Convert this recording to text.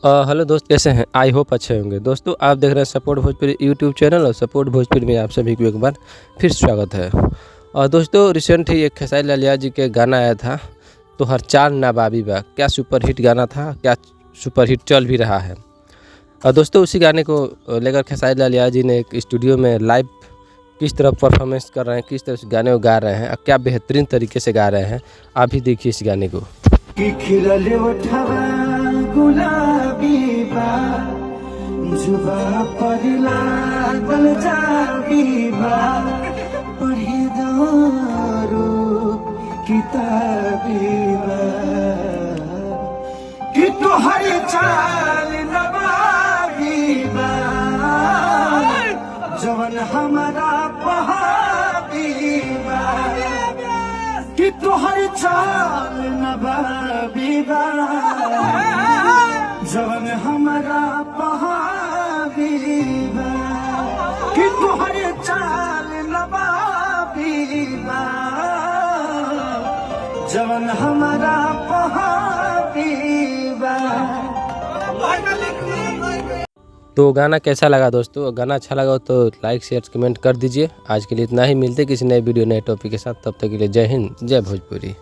Hello दोस्त, कैसे हैं? आई होप अच्छे होंगे। दोस्तों, आप देख रहे हैं सपोर्ट भोजपुरी यूट्यूब चैनल और सपोर्ट भोजपुरी में आप सभी को एक बार फिर स्वागत है। और दोस्तों, रिसेंट ही एक खेसारी लाल यादव जी के गाना आया था, तो हर चाल नवाबी बा। क्या सुपरहिट गाना था, क्या सुपरहिट चल भी रहा है। और दोस्तों, उसी गाने को लेकर खेसारी लाल यादव जी ने एक स्टूडियो में लाइव किस तरह परफॉर्मेंस कर रहे हैं, किस तरह से गाने को गा रहे हैं और क्या बेहतरीन तरीके से गा रहे हैं, आप भी देखिए इस गाने को। गुलाबी बा जुबा पर लागल जाबी बा पढ़े दारू किताबी बा कि तोहर चाल नवाबी बा जवन हमारा पहाबी बा कि तोहर चाल नवाबी बा जवन हमारा पहाबी बा कि तोहर चाल नवाबी बा जवन हमारा पहाबी बा। तो गाना कैसा लगा दोस्तों? गाना अच्छा लगा तो लाइक शेयर कमेंट कर दीजिए। आज के लिए इतना ही, मिलते किसी नए वीडियो नए टॉपिक के साथ। तब तक के लिए जय हिंद, जय भोजपुरी।